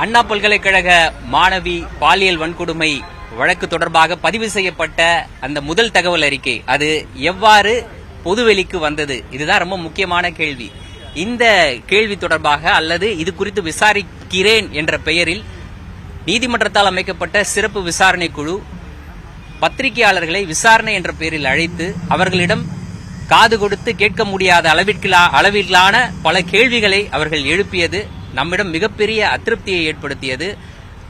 அண்ணா பல்கலைக்கழக மாணவி பாலியல் வன்கொடுமை வழக்கு தொடர்பாக பதிவு செய்யப்பட்ட அந்த முதல் தகவல் அறிக்கை அது எவ்வாறு பொதுவெளிக்கு வந்தது? இதுதான் ரொம்ப முக்கியமான கேள்வி. இந்த கேள்வி தொடர்பாக அல்லது இது குறித்து விசாரிக்கிறேன் என்ற பெயரில் நீதிமன்றத்தால் அமைக்கப்பட்ட சிறப்பு விசாரணை குழு பத்திரிகையாளர்களை விசாரணை என்ற பெயரில் அழைத்து அவர்களிடம் காது கொடுத்து கேட்க முடியாத அளவிலான பல கேள்விகளை அவர்கள் எழுப்பியது நம்மிடம் மிகப்பெரிய அதிருப்தியை ஏற்படுத்தியது.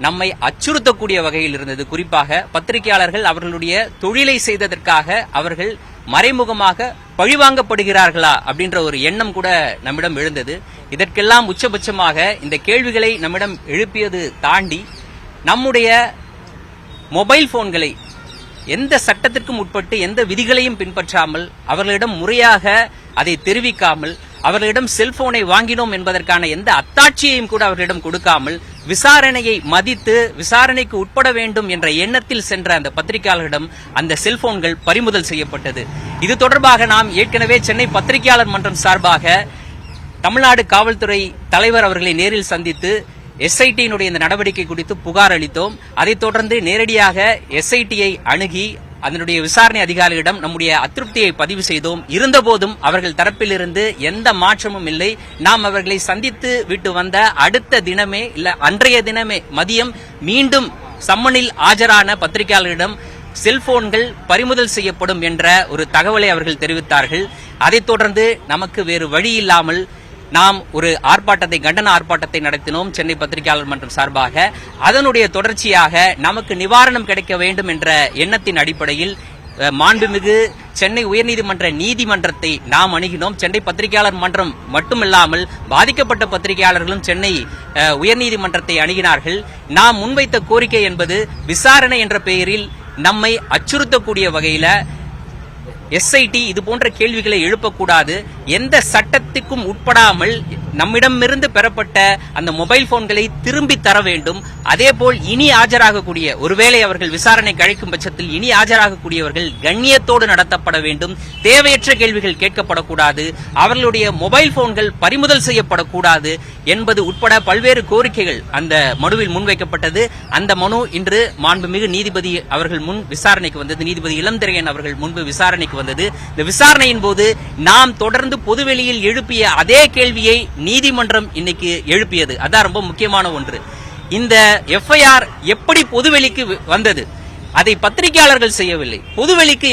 நம்மை அச்சுறுத்தக்கூடிய வகையில் இருந்தது. குறிப்பாக பத்திரிகையாளர்கள் அவர்களுடைய தொழிலை செய்ததற்காக அவர்கள் மறைமுகமாக பழிவாங்கப்படுகிறார்களா அப்படின்ற ஒரு எண்ணம் கூட நம்மிடம் எழுந்தது. இதற்கெல்லாம் உச்சபட்சமாக இந்த கேள்விகளை நம்மிடம் எழுப்பியது தாண்டி நம்முடைய மொபைல் போன்களை எந்த சட்டத்திற்கும் உட்பட்டு எந்த விதிகளையும் பின்பற்றாமல் அவர்களிடம் முறையாக அதை தெரிவிக்காமல் அவர்களிடம் செல்போனை வாங்கினோம் என்பதற்கான எந்த அத்தாட்சியையும் கூட அவர்களிடம் கொடுக்காமல் விசாரணையை மதித்து விசாரணைக்கு உட்பட வேண்டும் என்ற எண்ணத்தில் சென்ற அந்த பத்திரிகையாளர்களிடம் அந்த செல்போன்கள் பறிமுதல் செய்யப்பட்டது. இது தொடர்பாக நாம் ஏற்கனவே சென்னை பத்திரிகையாளர் மன்றம் சார்பாக தமிழ்நாடு காவல்துறை தலைவர் அவர்களை நேரில் சந்தித்து எஸ்ஐடியினுடைய இந்த நடவடிக்கை குறித்து புகார் அளித்தோம். அதைத் தொடர்ந்து நேரடியாக எஸ்ஐடியை அணுகி அதனுடைய விசாரணை அதிகாரிகளிடம் நம்முடைய அதிருப்தியை பதிவு செய்தோம். இருந்தபோதும் அவர்கள் தரப்பிலிருந்து எந்த மாற்றமும் இல்லை. நாம் அவர்களை சந்தித்து விட்டு வந்த அடுத்த தினமே இல்ல அன்றைய தினமே மதியம் மீண்டும் சம்மனில் ஆஜரான பத்திரிகையாளர்களிடம் செல்போன்கள் பறிமுதல் செய்யப்படும் என்ற ஒரு தகவலை அவர்கள் தெரிவித்தார்கள். அதைத் தொடர்ந்து நமக்கு வேறு வழி இல்லாமல் நாம் ஒரு கண்டன ஆர்ப்பாட்டத்தை நடத்தினோம் சென்னை பத்திரிகையாளர் மன்றம் சார்பாக. அதனுடைய தொடர்ச்சியாக நமக்கு நிவாரணம் கிடைக்க வேண்டும் என்ற எண்ணத்தின் அடிப்படையில் மாண்புமிகு சென்னை உயர்நீதிமன்ற நீதிமன்றத்தை நாம் அணுகினோம். சென்னை பத்திரிகையாளர் மன்றம் மட்டுமில்லாமல் பாதிக்கப்பட்ட பத்திரிகையாளர்களும் சென்னை உயர்நீதிமன்றத்தை அணுகினார்கள். நாம் முன்வைத்த கோரிக்கை என்பது விசாரணை என்ற பெயரில் நம்மை அச்சுறுத்தக்கூடிய வகையில எஸ்ஐடி இது போன்ற கேள்விகளை எழுப்பக்கூடாது. எந்த சட்டத்துக்கும் உட்படாமல் நம்மிடமிருந்து பெறப்பட்ட அந்த மொபைல் போன்களை திரும்பி தர வேண்டும். அதேபோல் இனி ஆஜராகக்கூடிய ஒருவேளை அவர்கள் விசாரணை கழிக்கும் பட்சத்தில் இனி ஆஜராகக்கூடியவர்கள் கண்ணியத்தோடு நடத்தப்பட வேண்டும். தேவையற்ற கேள்விகள் கேட்கப்படக்கூடாது. அவர்களுடைய மொபைல் போன்கள் பறிமுதல் செய்யப்படக்கூடாது என்பது உட்பட பல்வேறு கோரிக்கைகள் அந்த மனுவில் முன்வைக்கப்பட்டது. அந்த மனு இன்று மாண்புமிகு நீதிபதி அவர்கள் முன் விசாரணைக்கு வந்தது. நீதிபதி இளந்திரையன் அவர்கள் முன்பு விசாரணைக்கு வந்தது. இந்த விசாரணையின் போது நாம் தொடர்ந்து பொதுவெளியில் எழுப்பிய அதே கேள்வியை நீதிமன்றம் இன்னைக்கு எழுப்பியது. அதான் ரொம்ப முக்கியமான ஒன்று. இந்த எஃப்ஐஆர் எப்படி பொதுவெளிக்கு வந்தது? அதை பத்திரிகையாளர்கள் செய்யவில்லை. பொதுவெளிக்கு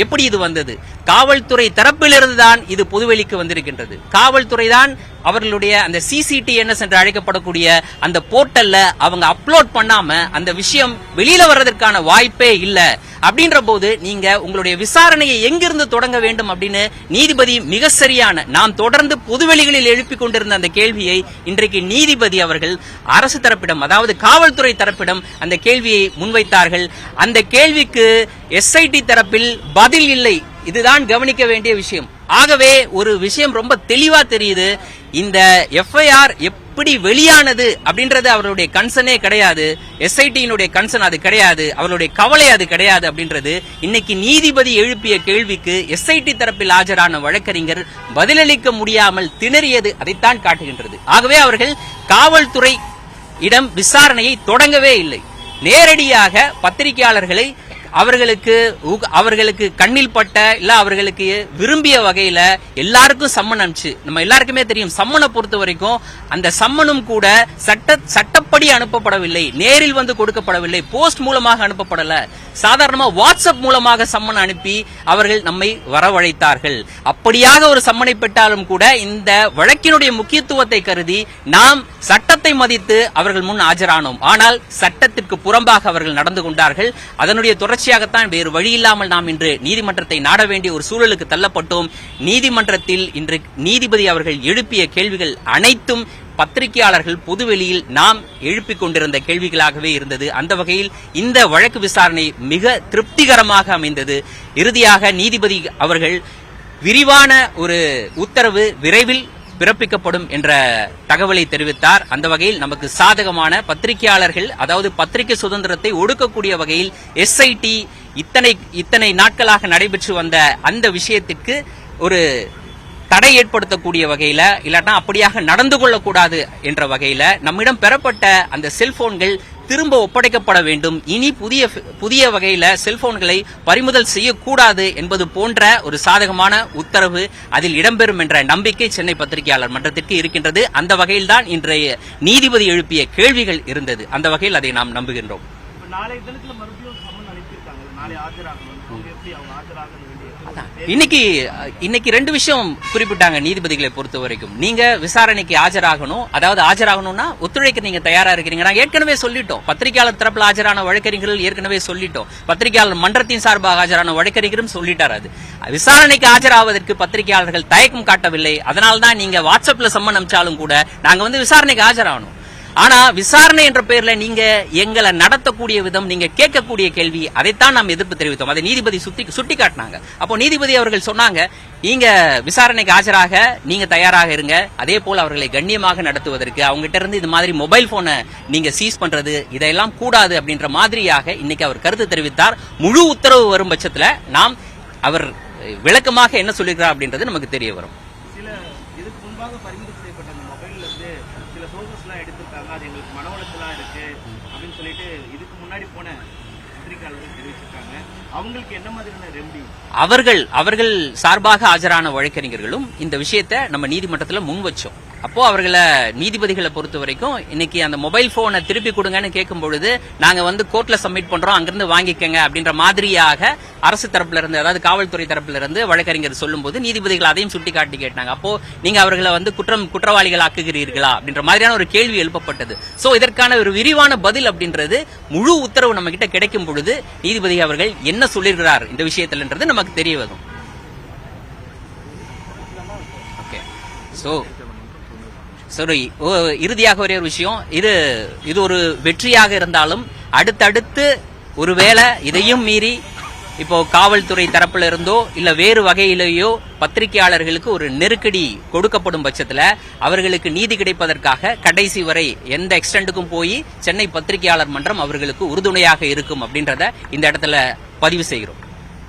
எப்படி இது வந்தது? காவல்துறை தரப்பிலிருந்து தான் இது பொதுவெளிக்கு வந்திருக்கின்றது. காவல்துறை தான் அவர்களுடைய அந்த சிசிடிஎன்எஸ் என்று அழைக்கப்படக்கூடிய அந்த போர்ட்டல்ல அவங்க அப்லோட் பண்ணாம அந்த விஷயம் வெளியில வர்றதற்கான வாய்ப்பே இல்ல. அப்படின்ற போது நீங்க உங்களுடைய விசாரணையை எங்கிருந்து தொடங்க வேண்டும் அப்படின்னு நீதிபதி மிக சரியான நாம் தொடர்ந்து பொதுவெளிகளில் எழுப்பிக் கொண்டிருந்த அந்த கேள்வியை இன்றைக்கு நீதிபதி அவர்கள் அரசு தரப்பிடம் அதாவது காவல்துறை தரப்பிடம் அந்த கேள்வியை முன்வைத்தார்கள். அந்த கேள்விக்கு எஸ்ஐடி தரப்பில் பதில் இல்லை. இதுதான் கவனிக்க வேண்டிய விஷயம். ஆகவே ஒரு விஷயம் ரொம்ப தெளிவா தெரியுது. இந்த எஃப்ஐஆர் எப்படி வெளியானது அப்படின்றது அவருடைய கன்சர்னே கிடையாது. எஸ்ஐடியினுடைய கன்சர்ன் அது கிடையாது. அவருடைய கவலை அது கிடையாது. அப்படின்றது இன்னைக்கு நீதிபதி எழுப்பிய கேள்விக்கு எஸ்ஐடி தரப்பில் ஆஜரான வழக்கறிஞர் பதிலளிக்க முடியாமல் திணறியது அதைத்தான் காட்டுகின்றது. ஆகவே அவர்கள் காவல்துறை இடம் விசாரணையை தொடங்கவே இல்லை. நேரடியாக பத்திரிகையாளர்களை அவர்களுக்கு கண்ணில் பட்ட இல்ல அவர்களுக்கு விரும்பிய வகையில எல்லாருக்கும் சம்மன் அனுப்பிச்சு. நம்ம எல்லாருக்குமே தெரியும் சம்மனை பொறுத்த வரைக்கும் அந்த சம்மனும் கூட சட்டப்படி அனுப்பப்படவில்லை. நேரில் வந்து கொடுக்கப்படவில்லை. போஸ்ட் மூலமாக அனுப்பப்படல. சாதாரணமா வாட்ஸ்அப் மூலமாக சம்மன் அனுப்பி அவர்கள் நம்மை வரவழைத்தார்கள். அப்படியாக ஒரு சம்மனை பெற்றாலும் கூட இந்த வழக்கினுடைய முக்கியத்துவத்தை கருதி நாம் சட்டத்தை மதித்து அவர்கள் முன் ஆஜரானோம். ஆனால் சட்டத்திற்கு புறம்பாக அவர்கள் நடந்து கொண்டார்கள். அதனுடைய தொடர்ச்சியாகத்தான் வேறு வழியில்லாமல் நாம் இன்று நீதிமன்றத்தை நாட வேண்டிய ஒரு சூழலுக்கு தள்ளப்பட்டோம். நீதிமன்றத்தில் இன்று நீதிபதி அவர்கள் எழுப்பிய கேள்விகள் அனைத்தும் பத்திரிகையாளர்கள் பொதுவெளியில் நாம் எழுப்பிக் கொண்டிருந்த கேள்விகளாகவே இருந்தது. அந்த வகையில் இந்த வழக்கு விசாரணை மிக திருப்திகரமாக அமைந்தது. இறுதியாக நீதிபதி அவர்கள் விரிவான ஒரு உத்தரவு விரைவில் பிறப்பிக்கப்படும் என்ற தகவலை தெரிவித்தார். அந்த வகையில் நமக்கு சாதகமான பத்திரிகையாளர்கள் அதாவது பத்திரிகை சுதந்திரத்தை ஒடுக்கக்கூடிய வகையில் எஸ்ஐடி இத்தனை நாட்களாக நடைபெற்று வந்த அந்த விஷயத்திற்கு ஒரு தடை ஏற்படுத்தக்கூடிய வகையில இல்லாட்டா அப்படியாக நடந்து கொள்ளக்கூடாது என்ற வகையில நம்மிடம் பெறப்பட்ட அந்த செல்போன்கள் திரும்ப ஒப்படைக்கப்பட வேண்டும். இனி புதிய வகையில செல்போன்களை பறிமுதல் செய்யக்கூடாது என்பது போன்ற ஒரு சாதகமான உத்தரவு அதில் இடம்பெறும் என்ற நம்பிக்கை சென்னை பத்திரிகையாளர் மன்றத்திற்கு இருக்கின்றது. அந்த வகையில் தான் இன்றைய நீதிபதி எழுப்பிய கேள்விகள் இருந்தது. அந்த வகையில் அதை நாம் நம்புகின்றோம். இன்னைக்கு ரெண்டு விஷயம் குறிப்பிட்டாங்க நீதிபதிகளை பொறுத்த வரைக்கும். நீங்க விசாரணைக்கு ஆஜராகணும், அதாவது ஆஜராகணும்னா ஒத்துழைக்க நீங்க தயாரா இருக்கிறீங்க. நாங்க ஏற்கனவே சொல்லிட்டோம், பத்திரிகையாளர் தரப்புல ஆஜரான வழக்கறிஞர்கள் ஏற்கனவே சொல்லிட்டோம், பத்திரிகையாளர் மன்றத்தின் சார்பாக ஆஜரான வழக்கறிஞரும் சொல்லிட்டார். அது விசாரணைக்கு ஆஜராவதற்கு பத்திரிகையாளர்கள் தயக்கம் காட்டவில்லை. அதனால்தான் நீங்க வாட்ஸ்அப்ல சம்மன் அனுப்பிச்சாலும் கூட நாங்க விசாரணைக்கு ஆஜராகணும். ஆனா விசாரணை என்ற பெயர்ல நீங்க எங்களை நடத்தக்கூடிய விதம், நீங்க கேட்கக்கூடிய கேள்வி, அதைத்தான் நாம் எதிர்ப்பு தெரிவித்தோம். அதை நீதிபதி சுட்டி காட்டினாங்க. அப்போ நீதிபதி அவர்கள் சொன்னாங்க, நீங்க விசாரணைக்கு ஆஜராக நீங்க தயாராக இருங்க, அதே போல அவர்களை கண்ணியமாக நடத்துவதற்கு அவங்ககிட்ட இருந்து இது மாதிரி மொபைல் போனை நீங்க சீஸ் பண்றது இதெல்லாம் கூடாது அப்படின்ற மாதிரியாக இன்னைக்கு அவர் கருத்து தெரிவித்தார். முழு உத்தரவு வரும் பட்சத்துல நாம் அவர் விளக்கமாக என்ன சொல்லிருக்கிறார் அப்படின்றது நமக்கு தெரிய வரும். அது எங்களுக்கு மன உளைச்சலா இருக்கு அப்படின்னு சொல்லிட்டு இதுக்கு முன்னாடி போன பத்திரிகையாளர்கள் தெரிவிச்சிருக்காங்க. அவங்களுக்கு என்ன மாதிரியான ரெமெடி? அவர்கள் சார்பாக ஆஜரான வழக்கறிஞர்களும் இந்த விஷயத்தை நம்ம நீதிமன்றத்தில் முன் வச்சோம். அப்போ அவர்களை நீதிபதிகளை பொறுத்த வரைக்கும் இன்னைக்கு அந்த மொபைல் போனை திருப்பி கொடுங்கன்னு கேட்கும் பொழுது நாங்க கோர்ட்ல சப்மிட் பண்றோம், அங்கிருந்து வாங்கிக்கங்க அப்படின்ற மாதிரியாக அரசு தரப்புல இருந்து, அதாவது காவல்துறை தரப்புல இருந்து வழக்கறிஞர் சொல்லும் போது நீதிபதிகள் அதையும் சுட்டிக்காட்டி கேட்டாங்க. அப்போ நீங்க அவர்களை குற்றவாளிகள் ஆக்குகிறீர்களா அப்படின்ற மாதிரியான ஒரு கேள்வி எழுப்பப்பட்டது. சோ இதற்கான ஒரு விரிவான பதில் அப்படின்றது முழு உத்தரவு நம்ம கிட்ட கிடைக்கும் பொழுது நீதிபதி அவர்கள் என்ன சொல்லியிருக்கிறார் இந்த விஷயத்தில்ன்றது நமக்கு தெரிய வரும். ஓகே, சோ இறுதியாக ஒரே ஒரு விஷயம், இது ஒரு வெற்றியாக இருந்தாலும் அடுத்தடுத்து ஒருவேளை இதையும் மீறி இப்போ காவல்துறை தரப்புல இருந்தோ இல்ல வேறு வகையிலேயோ பத்திரிகையாளர்களுக்கு ஒரு நெருக்கடி கொடுக்கப்படும் பட்சத்துல அவர்களுக்கு நீதி கிடைப்பதற்காக கடைசி வரை எந்த எக்ஸ்டெண்டுக்கும் போய் சென்னை பத்திரிகையாளர் மன்றம் அவர்களுக்கு உறுதுணையாக இருக்கும் அப்படின்றத இந்த இடத்துல பதிவு செய்கிறோம்.